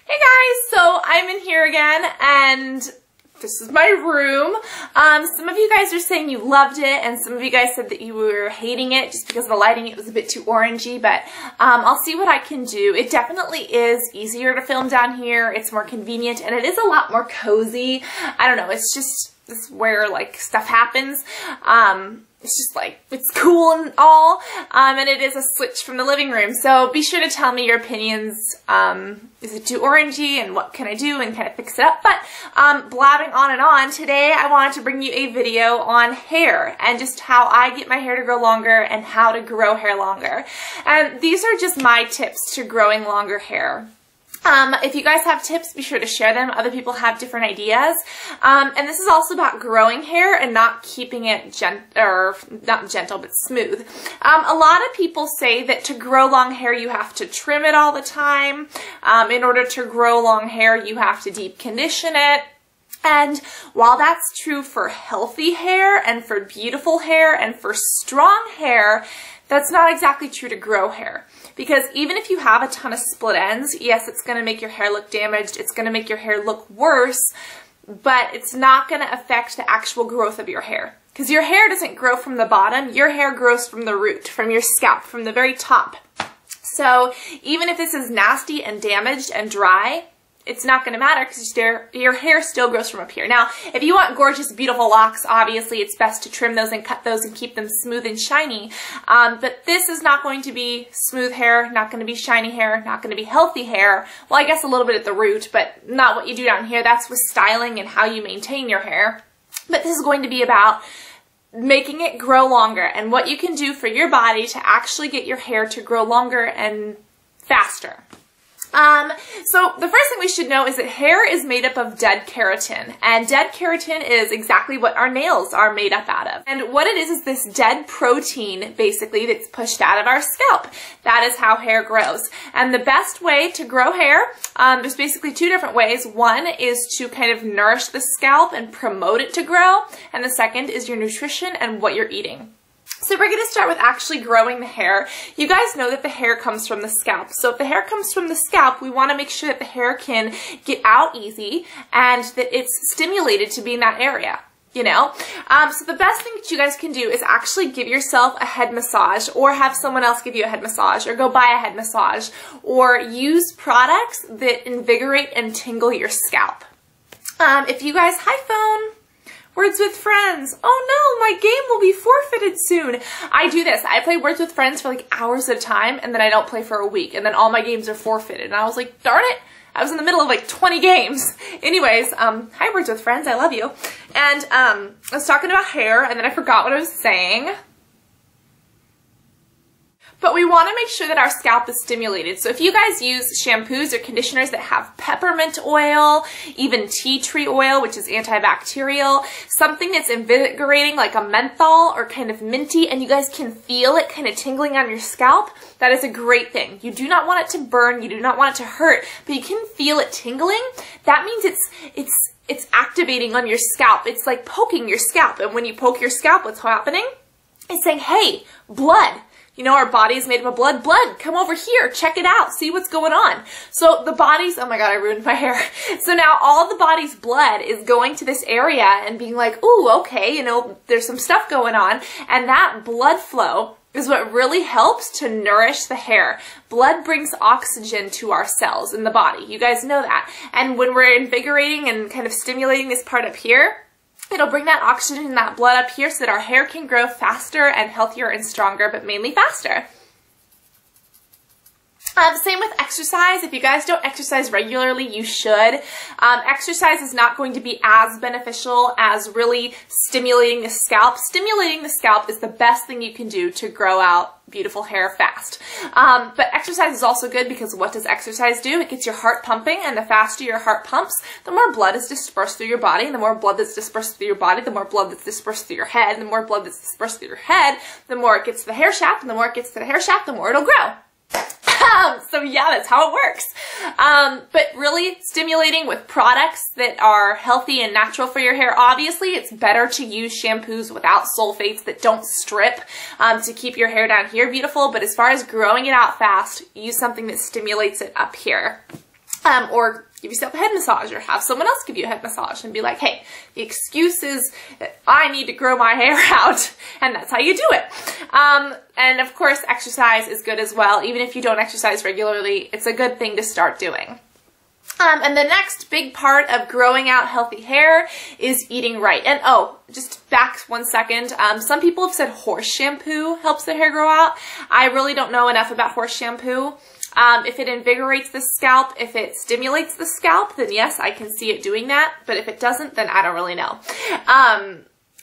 Hey guys, so I'm in here again and this is my room. Some of you guys are saying you loved it and some of you guys said that you were hating it just because of the lighting. It was a bit too orangey, but I'll see what I can do. It definitely is easier to film down here. It's more convenient and it is a lot more cozy. I don't know, it's just, this is where like stuff happens. It's just like, it's cool and all, and it is a switch from the living room. So be sure to tell me your opinions. Is it too orangey and what can I do and kind of fix it up? But blabbing on and on, today I wanted to bring you a video on hair and just how I get my hair to grow longer and how to grow hair longer. And these are just my tips to growing longer hair. If you guys have tips, be sure to share them. Other people have different ideas. And this is also about growing hair and not keeping it not gentle, but smooth. A lot of people say that to grow long hair, you have to trim it all the time. In order to grow long hair, you have to deep condition it. And while that's true for healthy hair and for beautiful hair and for strong hair, that's not exactly true to grow hair. Because even if you have a ton of split ends, yes, it's going to make your hair look damaged, it's going to make your hair look worse, but it's not going to affect the actual growth of your hair. Because your hair doesn't grow from the bottom, your hair grows from the root, from your scalp, from the very top. So even if this is nasty and damaged and dry, it's not going to matter because your hair still grows from up here. Now, if you want gorgeous, beautiful locks, obviously it's best to trim those and cut those and keep them smooth and shiny. But this is not going to be smooth hair, not going to be shiny hair, not going to be healthy hair. Well, I guess a little bit at the root, but not what you do down here. That's with styling and how you maintain your hair. But this is going to be about making it grow longer and what you can do for your body to actually get your hair to grow longer and faster. So the first thing we should know is that hair is made up of dead keratin, and dead keratin is exactly what our nails are made up out of. And what it is this dead protein, basically, that's pushed out of our scalp. That is how hair grows. And the best way to grow hair, there's basically two different ways. One is to kind of nourish the scalp and promote it to grow, and the second is your nutrition and what you're eating. So we're going to start with actually growing the hair. You guys know that the hair comes from the scalp. So if the hair comes from the scalp, we want to make sure that the hair can get out easy and that it's stimulated to be in that area, you know? So the best thing that you guys can do is actually give yourself a head massage or have someone else give you a head massage or go buy a head massage or use products that invigorate and tingle your scalp. If you guys, hi phone. Words with Friends. Oh no, my game will be forfeited soon. I do this. I play Words with Friends for like hours at a time and then I don't play for a week and then all my games are forfeited. And I was like, darn it, I was in the middle of like 20 games. Anyways, hi Words with Friends, I love you. And I was talking about hair and then I forgot what I was saying. But we want to make sure that our scalp is stimulated. So if you guys use shampoos or conditioners that have peppermint oil, even tea tree oil, which is antibacterial, something that's invigorating like a menthol or kind of minty, and you guys can feel it kind of tingling on your scalp, that is a great thing. You do not want it to burn, you do not want it to hurt, but you can feel it tingling. That means it's activating on your scalp. It's like poking your scalp. And when you poke your scalp, what's happening? It's saying, hey, blood. You know, our body is made up of blood. Blood, come over here, check it out, see what's going on. So the body's, oh my god, I ruined my hair. So now all the body's blood is going to this area and being like, ooh, okay, you know, there's some stuff going on. And that blood flow is what really helps to nourish the hair. Blood brings oxygen to our cells in the body. You guys know that. And when we're invigorating and kind of stimulating this part up here, it'll bring that oxygen and that blood up here so that our hair can grow faster and healthier and stronger, but mainly faster. Same with exercise. If you guys don't exercise regularly, you should. Exercise is not going to be as beneficial as really stimulating the scalp. Stimulating the scalp is the best thing you can do to grow out beautiful hair fast. But exercise is also good because what does exercise do? It gets your heart pumping, and the faster your heart pumps, the more blood is dispersed through your body, and the more blood that's dispersed through your body, the more blood that's dispersed through your head, and the more blood that's dispersed through your head, the more it gets to the hair shaft, and the more it gets to the hair shaft, the more it'll grow. So yeah, that's how it works. But really stimulating with products that are healthy and natural for your hair. Obviously, it's better to use shampoos without sulfates that don't strip to keep your hair down here beautiful. But as far as growing it out fast, use something that stimulates it up here. Or give yourself a head massage, or have someone else give you a head massage and be like, hey, the excuse is that I need to grow my hair out, and that's how you do it. And of course, exercise is good as well. Even if you don't exercise regularly, it's a good thing to start doing. And the next big part of growing out healthy hair is eating right. And oh, just back 1 second. Some people have said horse shampoo helps their hair grow out. I really don't know enough about horse shampoo. If it invigorates the scalp, if it stimulates the scalp, then yes, I can see it doing that. But if it doesn't, then I don't really know.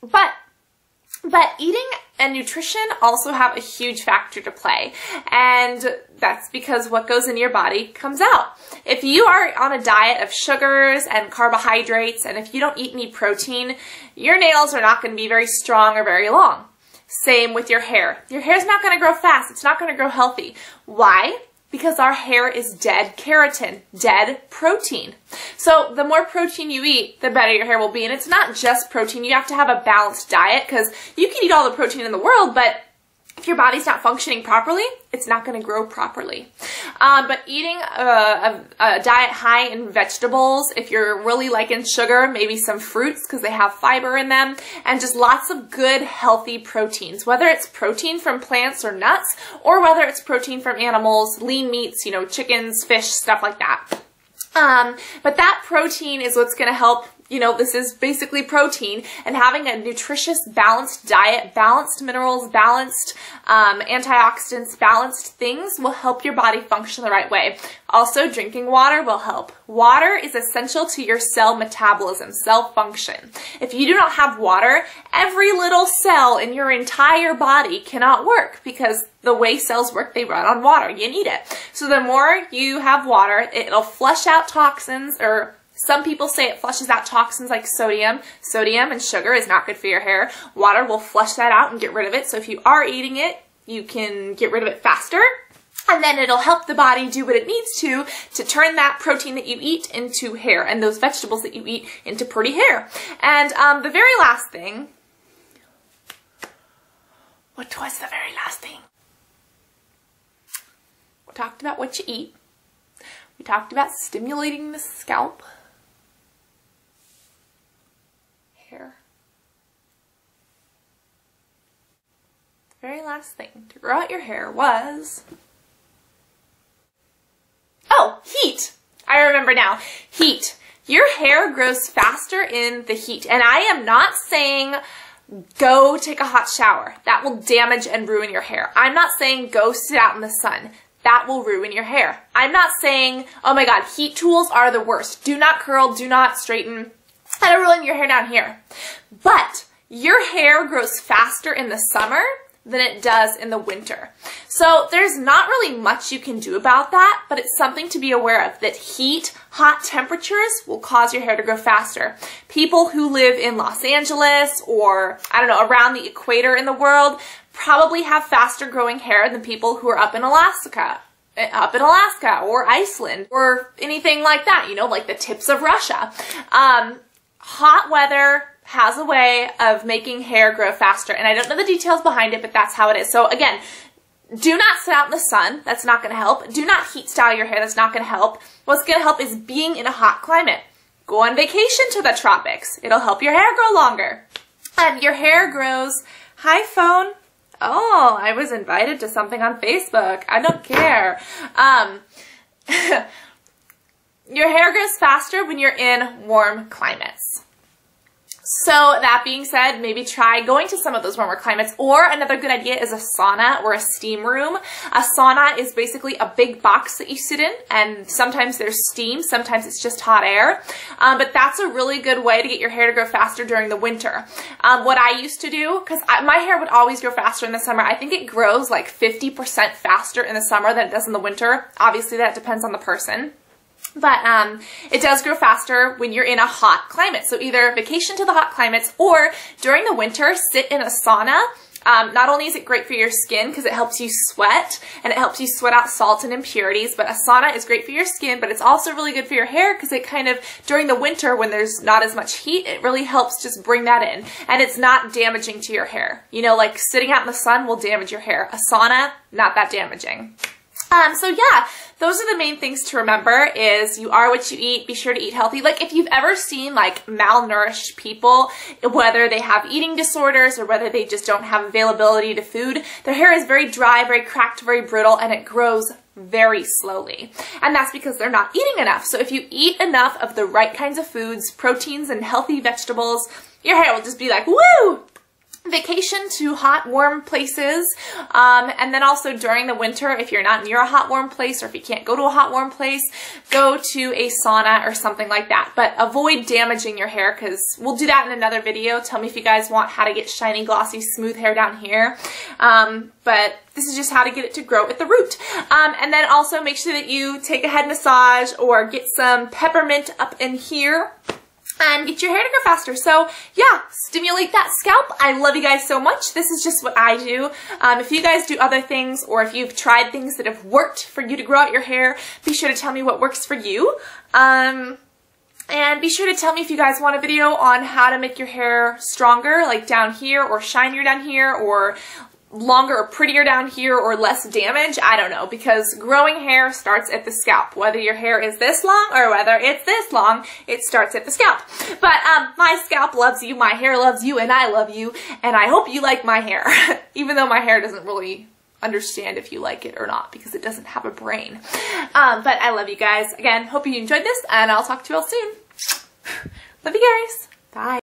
But eating and nutrition also have a huge factor to play, and that's because what goes in your body comes out. If you are on a diet of sugars and carbohydrates, and if you don't eat any protein, your nails are not going to be very strong or very long. Same with your hair. Your hair's not going to grow fast. It's not going to grow healthy. Why? Because our hair is dead keratin, dead protein. So the more protein you eat, the better your hair will be. And it's not just protein. You have to have a balanced diet, because you can eat all the protein in the world, but if your body's not functioning properly, it's not going to grow properly. But eating a diet high in vegetables, if you're really liking sugar, maybe some fruits because they have fiber in them, and just lots of good healthy proteins, whether it's protein from plants or nuts, or whether it's protein from animals, lean meats, you know, chickens, fish, stuff like that. But that protein is what's going to help. You know, this is basically protein, and having a nutritious, balanced diet, balanced minerals, balanced antioxidants, balanced things will help your body function the right way. Also, drinking water will help. Water is essential to your cell metabolism, cell function. If you do not have water, every little cell in your entire body cannot work, because the way cells work, they run on water. You need it. So the more you have water, it'll flush out toxins, or some people say it flushes out toxins like sodium. Sodium and sugar is not good for your hair. Water will flush that out and get rid of it. So if you are eating it, you can get rid of it faster. And then it'll help the body do what it needs to turn that protein that you eat into hair, and those vegetables that you eat into pretty hair. And the very last thing, what was the very last thing? We talked about what you eat. We talked about stimulating the scalp. Hair. The very last thing to grow out your hair was, oh, heat. I remember now. Heat. Your hair grows faster in the heat. And I am not saying go take a hot shower. That will damage and ruin your hair. I'm not saying go sit out in the sun. That will ruin your hair. I'm not saying, oh my God, heat tools are the worst. Do not curl, do not straighten. That'll ruin your hair down here. But your hair grows faster in the summer than it does in the winter. So there's not really much you can do about that, but it's something to be aware of, that heat, hot temperatures will cause your hair to grow faster. People who live in Los Angeles, or I don't know, around the equator in the world, probably have faster growing hair than people who are up in Alaska or Iceland or anything like that, you know, like the tips of Russia. Hot weather has a way of making hair grow faster, and I don't know the details behind it, but that's how it is. So again, do not sit out in the sun. That's not going to help. Do not heat style your hair. That's not going to help. What's going to help is being in a hot climate. Go on vacation to the tropics. It'll help your hair grow longer. And your hair grows, hi phone. Oh, I was invited to something on Facebook. I don't care. Your hair grows faster when you're in warm climates. So that being said, maybe try going to some of those warmer climates, or another good idea is a sauna or a steam room. A sauna is basically a big box that you sit in, and sometimes there's steam, sometimes it's just hot air. But that's a really good way to get your hair to grow faster during the winter. What I used to do, because my hair would always grow faster in the summer. I think it grows like 50% faster in the summer than it does in the winter. Obviously that depends on the person. But it does grow faster when you're in a hot climate. So either vacation to the hot climates, or during the winter, sit in a sauna. Not only is it great for your skin because it helps you sweat, and it helps you sweat out salts and impurities, but a sauna is great for your skin, but it's also really good for your hair because it kind of, during the winter when there's not as much heat, it really helps just bring that in. And it's not damaging to your hair. You know, like sitting out in the sun will damage your hair. A sauna, not that damaging. So yeah, those are the main things to remember is you are what you eat. Be sure to eat healthy. Like if you've ever seen like malnourished people, whether they have eating disorders or whether they just don't have availability to food, their hair is very dry, very cracked, very brittle, and it grows very slowly. And that's because they're not eating enough. So if you eat enough of the right kinds of foods, proteins and healthy vegetables, your hair will just be like, woo! Vacation to hot, warm places, and then also during the winter, if you're not near a hot, warm place, or if you can't go to a hot, warm place, go to a sauna or something like that. But avoid damaging your hair, because we'll do that in another video. Tell me if you guys want how to get shiny, glossy, smooth hair down here. But this is just how to get it to grow at the root. And then also make sure that you take a head massage or get some peppermint up in here and get your hair to grow faster. So yeah, stimulate that scalp. I love you guys so much. This is just what I do. If you guys do other things, or if you've tried things that have worked for you to grow out your hair, be sure to tell me what works for you. And be sure to tell me if you guys want a video on how to make your hair stronger, like down here, or shinier down here, or longer or prettier down here, or less damage. I don't know, because growing hair starts at the scalp. Whether your hair is this long or whether it's this long, it starts at the scalp. But my scalp loves you, my hair loves you, and I love you, and I hope you like my hair. Even though my hair doesn't really understand if you like it or not, because it doesn't have a brain. But I love you guys. Again, hope you enjoyed this, and I'll talk to you all soon. Love you guys. Bye.